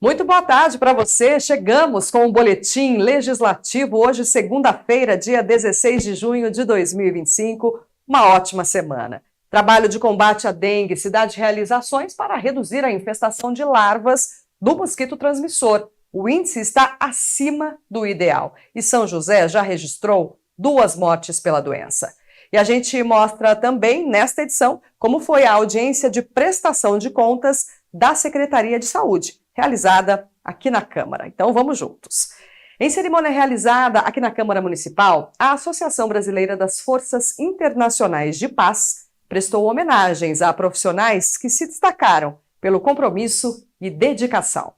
Muito boa tarde para você. Chegamos com o Boletim Legislativo, hoje, segunda-feira, dia 16 de junho de 2025. Uma ótima semana. Trabalho de combate à dengue. Cidade realiza ações para reduzir a infestação de larvas do mosquito transmissor. O índice está acima do ideal. E São José já registrou 2 mortes pela doença. E a gente mostra também, nesta edição, como foi a audiência de prestação de contas da Secretaria de Saúde, realizada aqui na Câmara. Então, vamos juntos. Em cerimônia realizada aqui na Câmara Municipal, a Associação Brasileira das Forças Internacionais de Paz prestou homenagens a profissionais que se destacaram pelo compromisso e dedicação.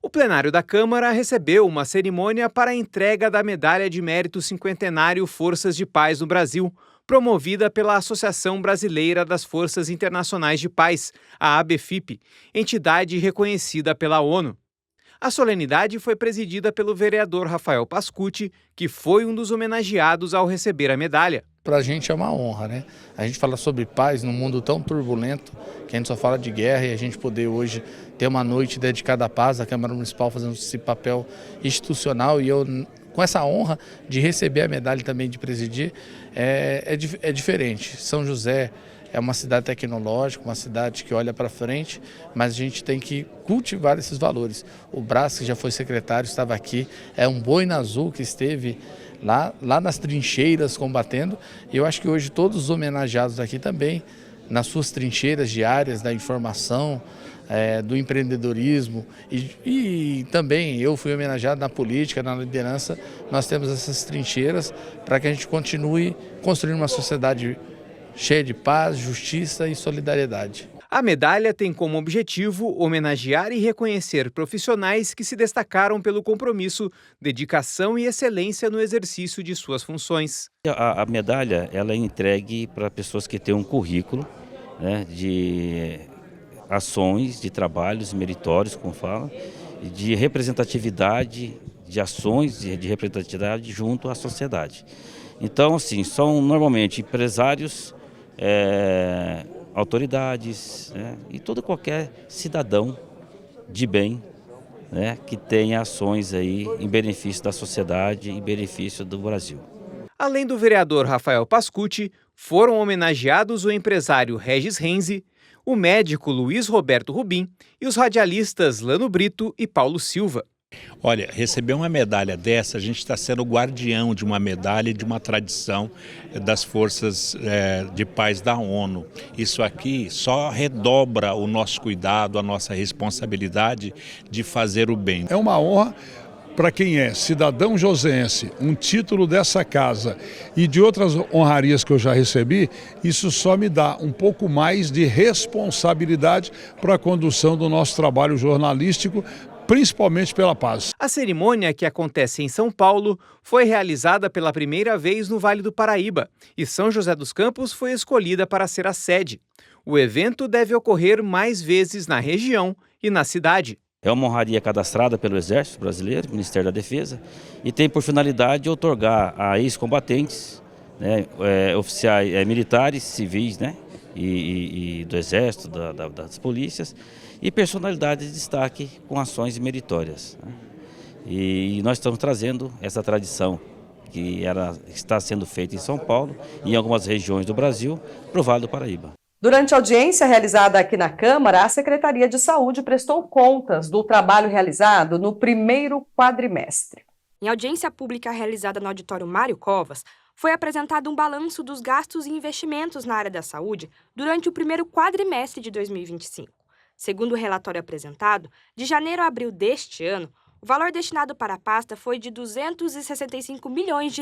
O plenário da Câmara recebeu uma cerimônia para a entrega da Medalha de Mérito Cinquentenário Forças de Paz no Brasil, promovida pela Associação Brasileira das Forças Internacionais de Paz, a ABFIP, entidade reconhecida pela ONU. A solenidade foi presidida pelo vereador Rafael Pascucci, que foi um dos homenageados ao receber a medalha. Para a gente é uma honra, né? A gente fala sobre paz num mundo tão turbulento, que a gente só fala de guerra, e a gente poder hoje ter uma noite dedicada à paz, a Câmara Municipal fazendo esse papel institucional, e eu, com essa honra de receber a medalha e também de presidir, é diferente. São José é uma cidade tecnológica, uma cidade que olha para frente, mas a gente tem que cultivar esses valores. O Brás, que já foi secretário, estava aqui, é um boina azul que esteve lá nas trincheiras combatendo, e eu acho que hoje todos os homenageados aqui também, nas suas trincheiras diárias da informação, do empreendedorismo e também eu fui homenageado na política, na liderança. Nós temos essas trincheiras para que a gente continue construindo uma sociedade cheia de paz, justiça e solidariedade. A medalha tem como objetivo homenagear e reconhecer profissionais que se destacaram pelo compromisso, dedicação e excelência no exercício de suas funções. A medalha ela é entregue para pessoas que têm um currículo, né, de ações, de trabalhos meritórios, como fala, de representatividade, de ações de representatividade junto à sociedade. Então, assim, são normalmente empresários, autoridades, né, e qualquer cidadão de bem, né, que tenha ações aí em benefício da sociedade e em benefício do Brasil. Além do vereador Rafael Pascucci, foram homenageados o empresário Regis Renzi, o médico Luiz Roberto Rubim e os radialistas Lano Brito e Paulo Silva. Olha, receber uma medalha dessa, a gente está sendo guardião de uma medalha e de uma tradição das forças de paz da ONU. Isso aqui só redobra o nosso cuidado, a nossa responsabilidade de fazer o bem. É uma honra para quem é cidadão joseense, um título dessa casa e de outras honrarias que eu já recebi, isso só me dá um pouco mais de responsabilidade para a condução do nosso trabalho jornalístico, principalmente pela paz. A cerimônia, que acontece em São Paulo, foi realizada pela primeira vez no Vale do Paraíba e São José dos Campos foi escolhida para ser a sede. O evento deve ocorrer mais vezes na região e na cidade. É uma honraria cadastrada pelo Exército Brasileiro, Ministério da Defesa, e tem por finalidade otorgar a ex-combatentes, né, oficiais, militares, civis, né, e do Exército, das polícias, e personalidades de destaque com ações meritórias, né? E nós estamos trazendo essa tradição que está sendo feita em São Paulo e em algumas regiões do Brasil para o Vale do Paraíba. Durante a audiência realizada aqui na Câmara, a Secretaria de Saúde prestou contas do trabalho realizado no primeiro quadrimestre. Em audiência pública realizada no auditório Mário Covas, foi apresentado um balanço dos gastos e investimentos na área da saúde durante o primeiro quadrimestre de 2025. Segundo o relatório apresentado, de janeiro a abril deste ano, o valor destinado para a pasta foi de R$ 265 milhões,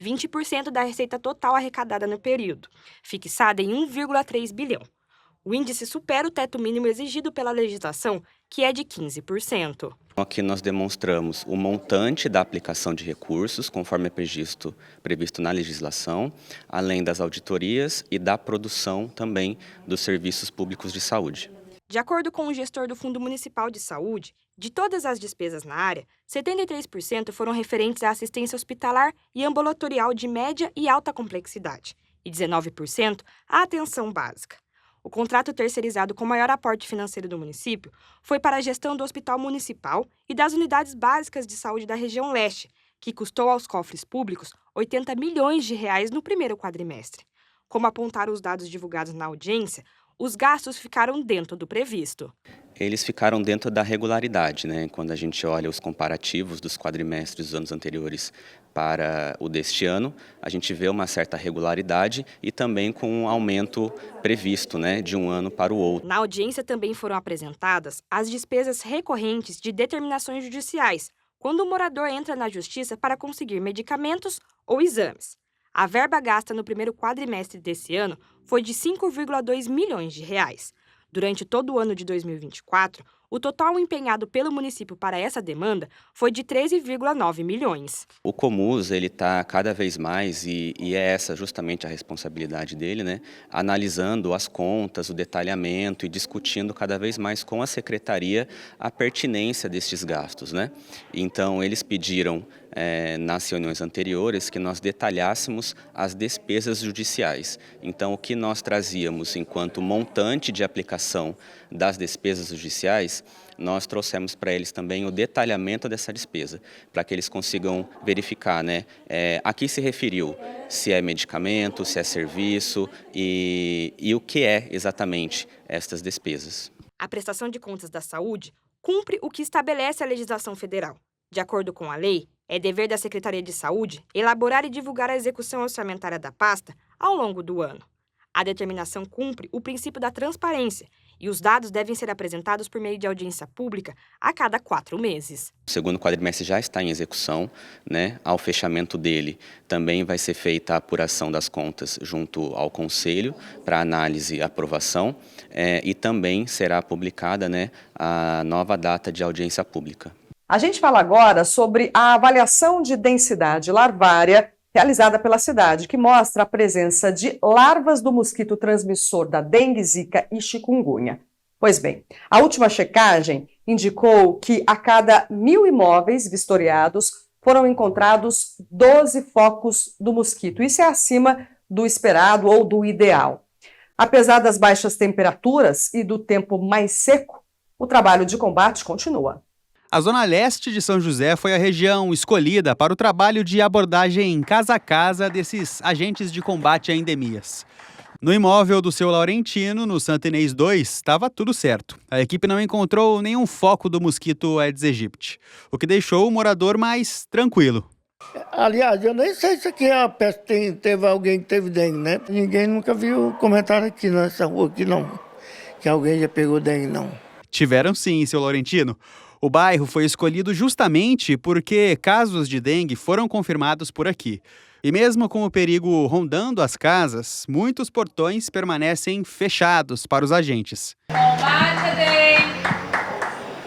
20% da receita total arrecadada no período, fixada em 1,3 bilhão. O índice supera o teto mínimo exigido pela legislação, que é de 15%. Aqui nós demonstramos o montante da aplicação de recursos, conforme é previsto na legislação, além das auditorias e da produção também dos serviços públicos de saúde. De acordo com o gestor do Fundo Municipal de Saúde, de todas as despesas na área, 73% foram referentes à assistência hospitalar e ambulatorial de média e alta complexidade, e 19% à atenção básica. O contrato terceirizado com maior aporte financeiro do município foi para a gestão do Hospital Municipal e das unidades básicas de saúde da região leste, que custou aos cofres públicos 80 milhões de reais no primeiro quadrimestre. Como apontaram os dados divulgados na audiência, os gastos ficaram dentro do previsto. Eles ficaram dentro da regularidade, né? Quando a gente olha os comparativos dos quadrimestres dos anos anteriores para o deste ano, a gente vê uma certa regularidade e também com um aumento previsto, né, de um ano para o outro. Na audiência também foram apresentadas as despesas recorrentes de determinações judiciais, quando o morador entra na justiça para conseguir medicamentos ou exames. A verba gasta no primeiro quadrimestre desse ano foi de 5,2 milhões de reais. Durante todo o ano de 2024, o total empenhado pelo município para essa demanda foi de 13,9 milhões. O Comus, ele está cada vez mais, e é essa justamente a responsabilidade dele, né? Analisando as contas, o detalhamento e discutindo cada vez mais com a secretaria a pertinência destes gastos, né? Então, eles pediram nas reuniões anteriores que nós detalhássemos as despesas judiciais. Então, o que nós trazíamos enquanto montante de aplicação das despesas judiciais, nós trouxemos para eles também o detalhamento dessa despesa, para que eles consigam verificar, né, a que se referiu, se é medicamento, se é serviço e o que é exatamente estas despesas. A prestação de contas da saúde cumpre o que estabelece a legislação federal. De acordo com a lei, é dever da Secretaria de Saúde elaborar e divulgar a execução orçamentária da pasta ao longo do ano. A determinação cumpre o princípio da transparência e os dados devem ser apresentados por meio de audiência pública a cada 4 meses. O segundo quadrimestre já está em execução, né? Ao fechamento dele também vai ser feita a apuração das contas junto ao Conselho para análise e aprovação e também será publicada, né, a nova data de audiência pública. A gente fala agora sobre a avaliação de densidade larvária realizada pela cidade, que mostra a presença de larvas do mosquito transmissor da dengue, zika e chikungunya. Pois bem, a última checagem indicou que a cada 1.000 imóveis vistoriados foram encontrados 12 focos do mosquito. Isso é acima do esperado ou do ideal. Apesar das baixas temperaturas e do tempo mais seco, o trabalho de combate continua. A Zona Leste de São José foi a região escolhida para o trabalho de abordagem casa a casa desses agentes de combate a endemias. No imóvel do seu Laurentino, no Santa Inês 2, estava tudo certo. A equipe não encontrou nenhum foco do mosquito Aedes aegypti, o que deixou o morador mais tranquilo. Aliás, eu nem sei se aqui a peste teve alguém que teve dengue, né? Ninguém nunca viu comentário aqui nessa rua, aqui não, que alguém já pegou dengue, não. Tiveram sim, seu Laurentino. O bairro foi escolhido justamente porque casos de dengue foram confirmados por aqui. E mesmo com o perigo rondando as casas, muitos portões permanecem fechados para os agentes.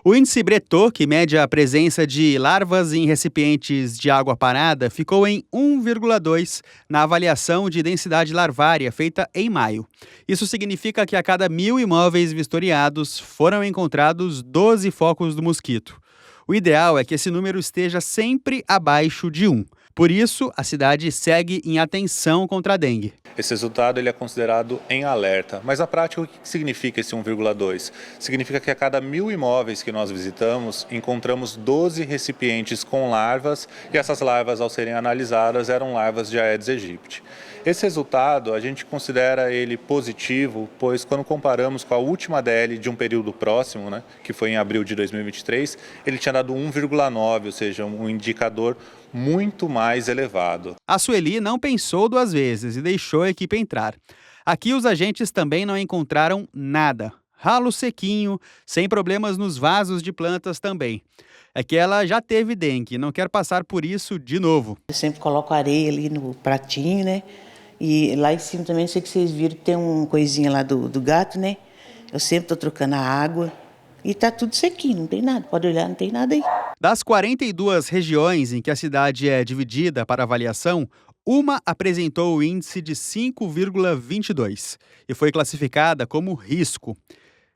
O índice Bretot, que mede a presença de larvas em recipientes de água parada, ficou em 1,2 na avaliação de densidade larvária feita em maio. Isso significa que a cada 1.000 imóveis vistoriados foram encontrados 12 focos do mosquito. O ideal é que esse número esteja sempre abaixo de 1. Por isso, a cidade segue em atenção contra a dengue. Esse resultado ele é considerado em alerta, mas na prática o que significa esse 1,2? Significa que a cada 1.000 imóveis que nós visitamos, encontramos 12 recipientes com larvas e essas larvas, ao serem analisadas, eram larvas de Aedes aegypti. Esse resultado a gente considera ele positivo, pois quando comparamos com a última DL de um período próximo, né, que foi em abril de 2023, ele tinha dado 1,9, ou seja, um indicador muito mais elevado. A Sueli não pensou 2 vezes e deixou a equipe entrar. Aqui os agentes também não encontraram nada. Ralo sequinho, sem problemas nos vasos de plantas também. É que ela já teve dengue e não quer passar por isso de novo. Eu sempre coloco areia ali no pratinho, né? E lá em cima também, não sei que vocês viram, tem uma coisinha lá do gato, né? Eu sempre tô trocando a água. E tá tudo sequinho, não tem nada. Pode olhar, não tem nada aí. Das 42 regiões em que a cidade é dividida para avaliação, uma apresentou o índice de 5,22 e foi classificada como risco.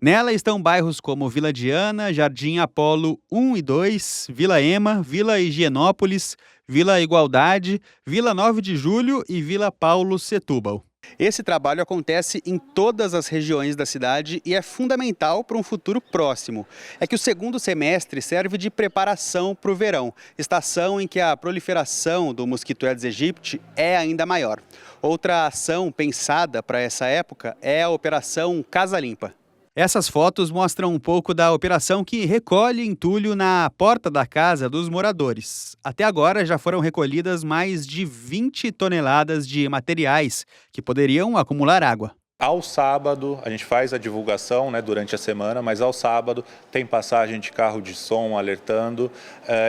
Nela estão bairros como Vila Diana, Jardim Apolo 1 e 2, Vila Ema, Vila Higienópolis, Vila Igualdade, Vila 9 de Julho e Vila Paulo Setúbal. Esse trabalho acontece em todas as regiões da cidade e é fundamental para um futuro próximo. É que o segundo semestre serve de preparação para o verão, estação em que a proliferação do mosquito Aedes aegypti é ainda maior. Outra ação pensada para essa época é a Operação Casa Limpa. Essas fotos mostram um pouco da operação que recolhe entulho na porta da casa dos moradores. Até agora já foram recolhidas mais de 20 toneladas de materiais que poderiam acumular água. Ao sábado, a gente faz a divulgação, né, durante a semana, mas ao sábado tem passagem de carro de som alertando,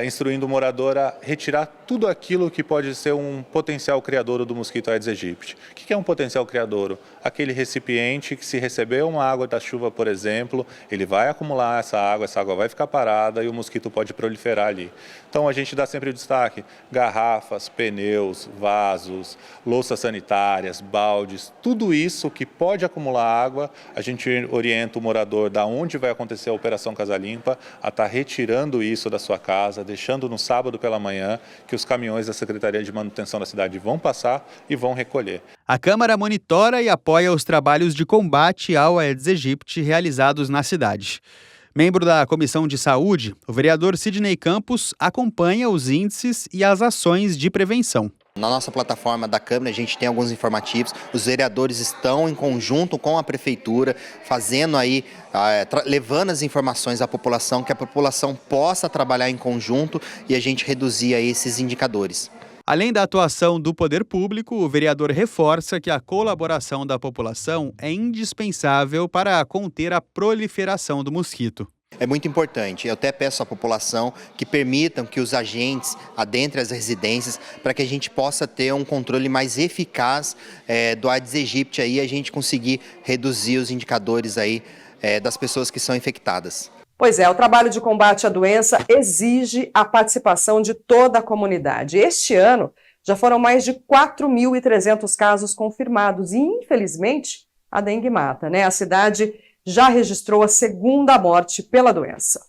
instruindo o morador a retirar tudo aquilo que pode ser um potencial criadouro do mosquito Aedes aegypti. O que é um potencial criadouro? Aquele recipiente que, se receber uma água da chuva, por exemplo, ele vai acumular essa água vai ficar parada e o mosquito pode proliferar ali. Então a gente dá sempre o destaque: garrafas, pneus, vasos, louças sanitárias, baldes, tudo isso que pode acumular água, a gente orienta o morador da onde vai acontecer a Operação Casa Limpa a estar retirando isso da sua casa, deixando no sábado pela manhã, que os caminhões da Secretaria de Manutenção da cidade vão passar e vão recolher. A Câmara monitora e apoia os trabalhos de combate ao Aedes aegypti realizados na cidade. Membro da Comissão de Saúde, o vereador Sidney Campos acompanha os índices e as ações de prevenção. Na nossa plataforma da Câmara a gente tem alguns informativos, os vereadores estão em conjunto com a Prefeitura, fazendo aí, levando as informações à população, que a população possa trabalhar em conjunto e a gente reduzir aí esses indicadores. Além da atuação do poder público, o vereador reforça que a colaboração da população é indispensável para conter a proliferação do mosquito. É muito importante. Eu até peço à população que permitam que os agentes adentrem as residências para que a gente possa ter um controle mais eficaz do Aedes aegypti e a gente conseguir reduzir os indicadores aí, das pessoas que são infectadas. Pois é, o trabalho de combate à doença exige a participação de toda a comunidade. Este ano já foram mais de 4.300 casos confirmados e, infelizmente, a dengue mata, né? A cidade já registrou a segunda morte pela doença.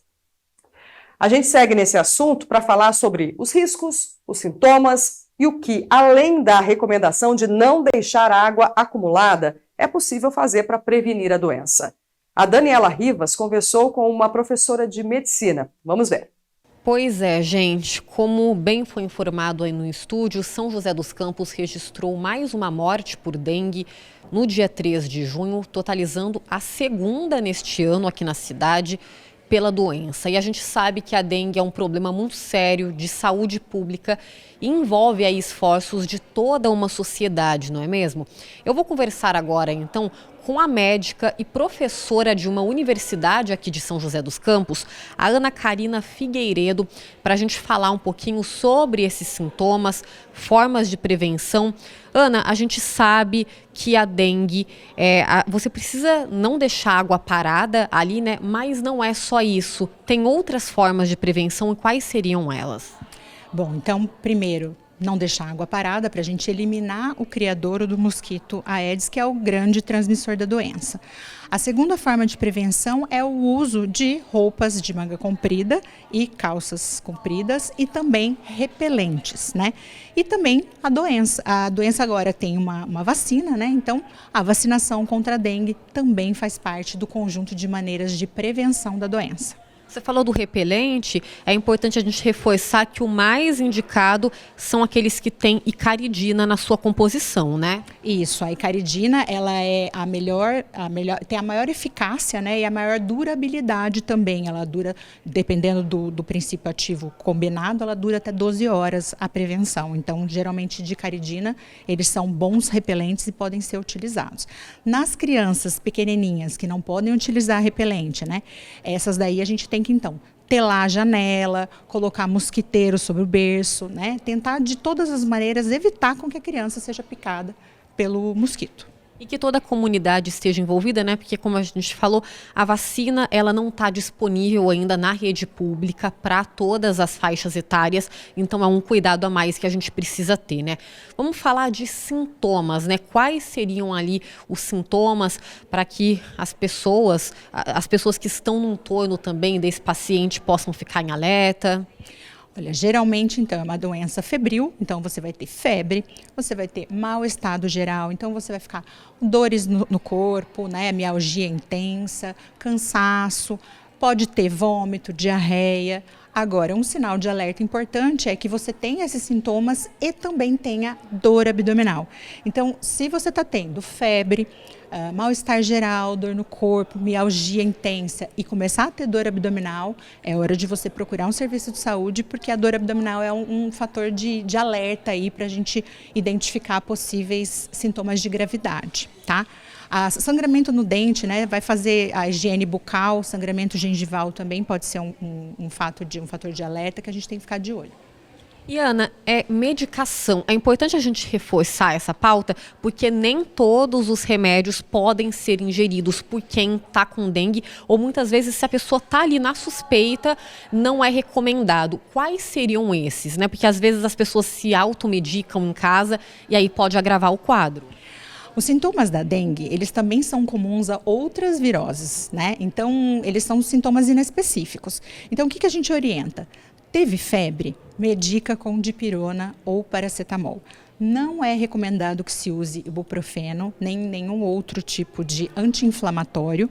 A gente segue nesse assunto para falar sobre os riscos, os sintomas e o que, além da recomendação de não deixar água acumulada, é possível fazer para prevenir a doença. A Daniela Rivas conversou com uma professora de medicina. Vamos ver. Pois é, gente, como bem foi informado aí no estúdio, São José dos Campos registrou mais uma morte por dengue no dia 3 de junho, totalizando a segunda neste ano aqui na cidade pela doença. E a gente sabe que a dengue é um problema muito sério de saúde pública e envolve aí esforços de toda uma sociedade, não é mesmo? Eu vou conversar agora, então, com a médica e professora de uma universidade aqui de São José dos Campos, a Ana Karina Figueiredo, para a gente falar um pouquinho sobre esses sintomas, formas de prevenção. Ana, a gente sabe que a dengue, você precisa não deixar a água parada ali, né? Mas não é só isso. Tem outras formas de prevenção e quais seriam elas? Bom, então, primeiro, não deixar a água parada para a gente eliminar o criadouro do mosquito Aedes, que é o grande transmissor da doença. A segunda forma de prevenção é o uso de roupas de manga comprida e calças compridas e também repelentes, né? E também a doença. A doença agora tem uma vacina, né? Então, a vacinação contra a dengue também faz parte do conjunto de maneiras de prevenção da doença. Você falou do repelente, é importante a gente reforçar que o mais indicado são aqueles que têm icaridina na sua composição, né? Isso, a icaridina, ela é tem a maior eficácia, né, e a maior durabilidade também. Ela dura, dependendo do princípio ativo combinado, ela dura até 12 horas a prevenção. Então, geralmente de icaridina, eles são bons repelentes e podem ser utilizados. Nas crianças pequenininhas que não podem utilizar repelente, né, essas daí a gente tem que, então, telar a janela, colocar mosquiteiro sobre o berço, né? Tentar de todas as maneiras evitar com que a criança seja picada pelo mosquito. E que toda a comunidade esteja envolvida, né? Porque, como a gente falou, a vacina ela não está disponível ainda na rede pública para todas as faixas etárias, então é um cuidado a mais que a gente precisa ter, né? Vamos falar de sintomas, né? Quais seriam ali os sintomas para que as pessoas que estão no entorno também desse paciente possam ficar em alerta? Olha, geralmente, então, é uma doença febril, então você vai ter febre, você vai ter mau estado geral, então você vai ficar dores no corpo, né, mialgia intensa, cansaço, pode ter vômito, diarreia. Agora, um sinal de alerta importante é que você tenha esses sintomas e também tenha dor abdominal. Então, se você está tendo febre, mal-estar geral, dor no corpo, mialgia intensa e começar a ter dor abdominal, é hora de você procurar um serviço de saúde, porque a dor abdominal é um fator de alerta aí para a gente identificar possíveis sintomas de gravidade, tá? Sangramento no dente, né, vai fazer a higiene bucal, sangramento gengival também pode ser um fator de alerta que a gente tem que ficar de olho. E Ana, medicação. É importante a gente reforçar essa pauta, porque nem todos os remédios podem ser ingeridos por quem está com dengue, ou muitas vezes se a pessoa está ali na suspeita, não é recomendado. Quais seriam esses, né? Porque às vezes as pessoas se automedicam em casa e aí pode agravar o quadro. Os sintomas da dengue, eles também são comuns a outras viroses, né? Então, eles são sintomas inespecíficos. Então, o que a gente orienta? Teve febre? Medica com dipirona ou paracetamol. Não é recomendado que se use ibuprofeno, nem nenhum outro tipo de anti-inflamatório,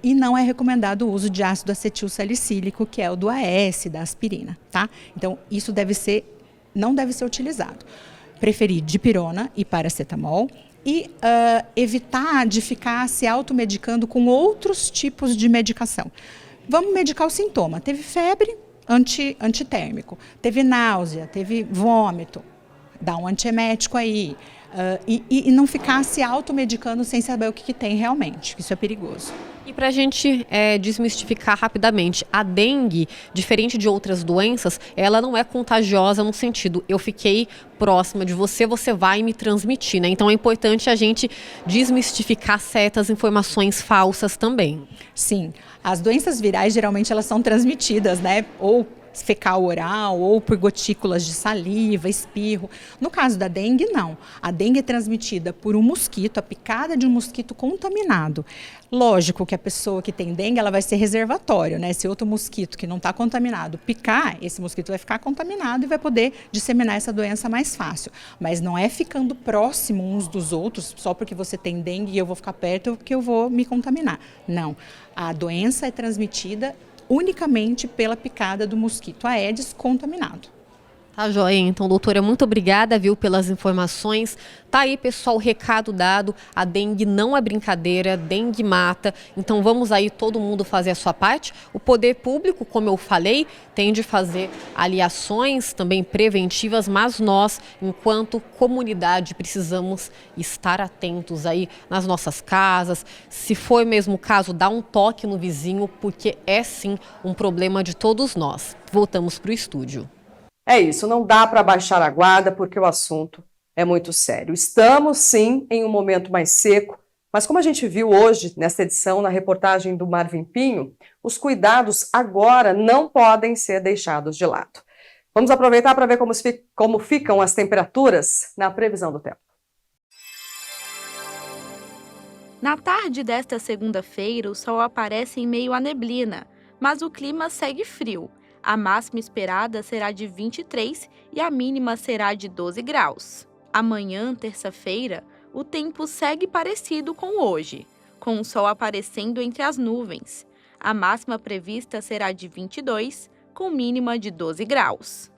e não é recomendado o uso de ácido acetil salicílico, que é o do AS, da aspirina, tá? Então, isso não deve ser utilizado. Preferir dipirona e paracetamol. E evitar de ficar se automedicando com outros tipos de medicação. Vamos medicar o sintoma. Teve febre, antitérmico. Teve náusea, teve vômito. Dá um antiemético aí. E não ficar se automedicando sem saber o que tem realmente. Isso é perigoso. E para a gente desmistificar rapidamente, a dengue, diferente de outras doenças, ela não é contagiosa no sentido, eu fiquei próxima de você, você vai me transmitir, né? Então é importante a gente desmistificar certas informações falsas também. Sim, as doenças virais geralmente elas são transmitidas, né? Ou fecal oral ou por gotículas de saliva, espirro. No caso da dengue, não. A dengue é transmitida por um mosquito, a picada de um mosquito contaminado. Lógico que a pessoa que tem dengue, ela vai ser reservatório, né? Se outro mosquito que não está contaminado picar, esse mosquito vai ficar contaminado e vai poder disseminar essa doença mais fácil. Mas não é ficando próximo uns dos outros, só porque você tem dengue e eu vou ficar perto que eu vou me contaminar. Não. A doença é transmitida unicamente pela picada do mosquito Aedes contaminado. Tá joia, então, doutora, muito obrigada, viu, pelas informações. Tá aí, pessoal, o recado dado, a dengue não é brincadeira, dengue mata, então vamos aí todo mundo fazer a sua parte. O poder público, como eu falei, tem de fazer aliações também preventivas, mas nós, enquanto comunidade, precisamos estar atentos aí nas nossas casas. Se for mesmo o caso, dá um toque no vizinho, porque é sim um problema de todos nós. Voltamos para o estúdio. É isso, não dá para baixar a guarda porque o assunto é muito sério. Estamos, sim, em um momento mais seco, mas como a gente viu hoje, nesta edição, na reportagem do Marvin Pinho, os cuidados agora não podem ser deixados de lado. Vamos aproveitar para ver como ficam as temperaturas na previsão do tempo. Na tarde desta segunda-feira, o sol aparece em meio à neblina, mas o clima segue frio. A máxima esperada será de 23 e a mínima será de 12 graus. Amanhã, terça-feira, o tempo segue parecido com hoje, com o sol aparecendo entre as nuvens. A máxima prevista será de 22, com mínima de 12 graus.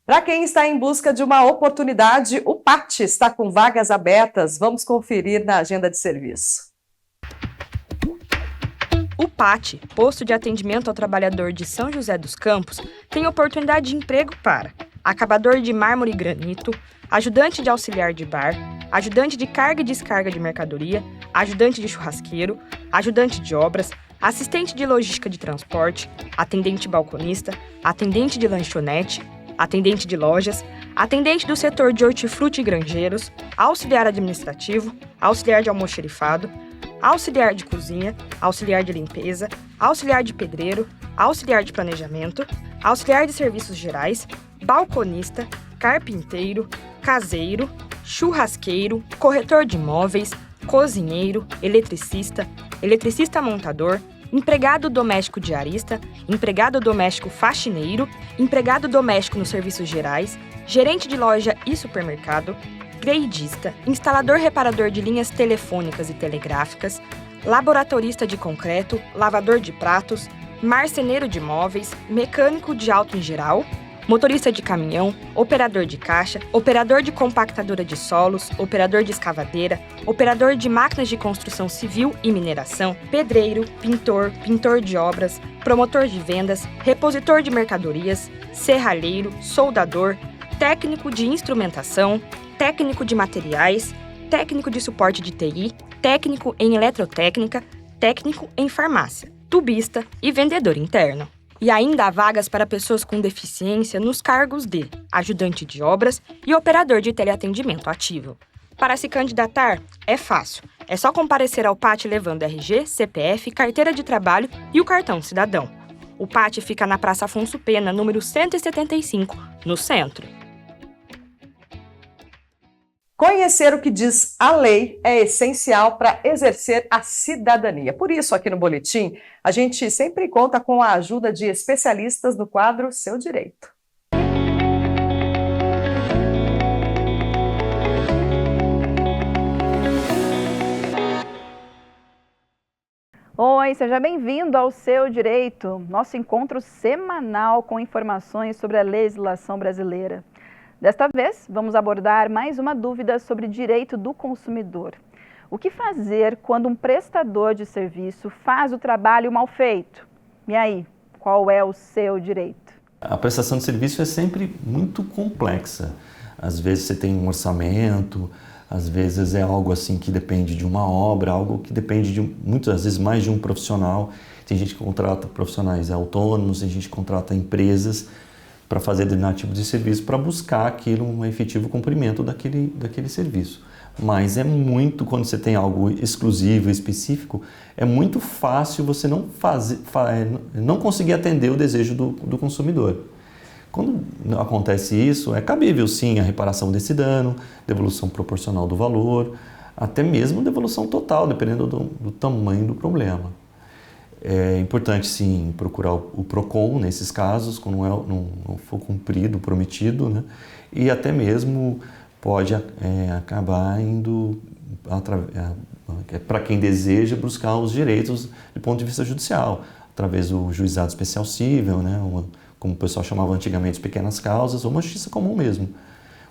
Para quem está em busca de uma oportunidade, o PAT está com vagas abertas. Vamos conferir na agenda de serviço. O PAT, Posto de Atendimento ao Trabalhador de São José dos Campos, tem oportunidade de emprego para acabador de mármore e granito, ajudante de auxiliar de bar, ajudante de carga e descarga de mercadoria, ajudante de churrasqueiro, ajudante de obras, assistente de logística de transporte, atendente balconista, atendente de lanchonete, atendente de lojas, atendente do setor de hortifruti e granjeiros, auxiliar administrativo, auxiliar de almoxerifado, auxiliar de cozinha, auxiliar de limpeza, auxiliar de pedreiro, auxiliar de planejamento, auxiliar de serviços gerais, balconista, carpinteiro, caseiro, churrasqueiro, corretor de imóveis, cozinheiro, eletricista, eletricista montador, empregado doméstico diarista, empregado doméstico faxineiro, empregado doméstico nos serviços gerais, gerente de loja e supermercado, greidista, instalador reparador de linhas telefônicas e telegráficas, laboratorista de concreto, lavador de pratos, marceneiro de móveis, mecânico de auto em geral, motorista de caminhão, operador de caixa, operador de compactadora de solos, operador de escavadeira, operador de máquinas de construção civil e mineração, pedreiro, pintor, pintor de obras, promotor de vendas, repositor de mercadorias, serralheiro, soldador, técnico de instrumentação, técnico de materiais, técnico de suporte de TI, técnico em eletrotécnica, técnico em farmácia, tubista e vendedor interno. E ainda há vagas para pessoas com deficiência nos cargos de ajudante de obras e operador de teleatendimento ativo. Para se candidatar, é fácil. É só comparecer ao PAT levando RG, CPF, carteira de trabalho e o cartão cidadão. O PAT fica na Praça Afonso Pena, número 175, no centro. Conhecer o que diz a lei é essencial para exercer a cidadania. Por isso, aqui no Boletim, a gente sempre conta com a ajuda de especialistas no quadro Seu Direito. Oi, seja bem-vindo ao Seu Direito, nosso encontro semanal com informações sobre a legislação brasileira. Desta vez, vamos abordar mais uma dúvida sobre direito do consumidor. O que fazer quando um prestador de serviço faz o trabalho mal feito? E aí, qual é o seu direito? A prestação de serviço é sempre muito complexa. Às vezes você tem um orçamento, às vezes é algo assim que depende de uma obra, algo que depende de, muitas vezes, mais de um profissional. Tem gente que contrata profissionais autônomos, tem gente que contrata empresas para fazer determinado tipo de serviço, para buscar aquilo, um efetivo cumprimento daquele serviço. Mas é muito, quando você tem algo exclusivo, específico, é muito fácil você não conseguir atender o desejo do consumidor. Quando acontece isso, é cabível sim a reparação desse dano, devolução proporcional do valor, até mesmo devolução total, dependendo do tamanho do problema. É importante, sim, procurar o PROCON nesses casos, quando não for cumprido o prometido, né? E até mesmo pode acabar indo, para quem deseja, buscar os direitos do ponto de vista judicial, através do juizado especial cível, né? Como o pessoal chamava antigamente, de pequenas causas, ou uma justiça comum mesmo.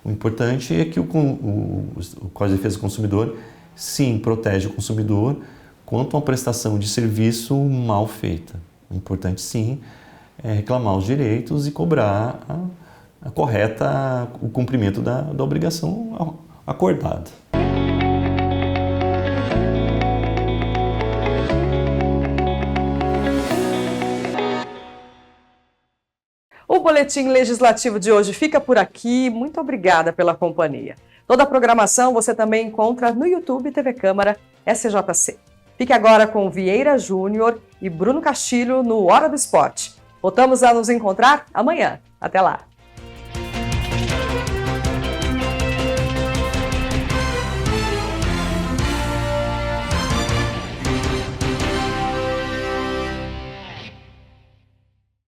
O importante é que o Código de Defesa do Consumidor, sim, protege o consumidor quanto a uma prestação de serviço mal feita. O importante, sim, é reclamar os direitos e cobrar o cumprimento da obrigação acordada. O Boletim Legislativo de hoje fica por aqui. Muito obrigada pela companhia. Toda a programação você também encontra no YouTube TV Câmara SJC. Fique agora com Vieira Júnior e Bruno Castilho no Hora do Esporte. Voltamos a nos encontrar amanhã. Até lá!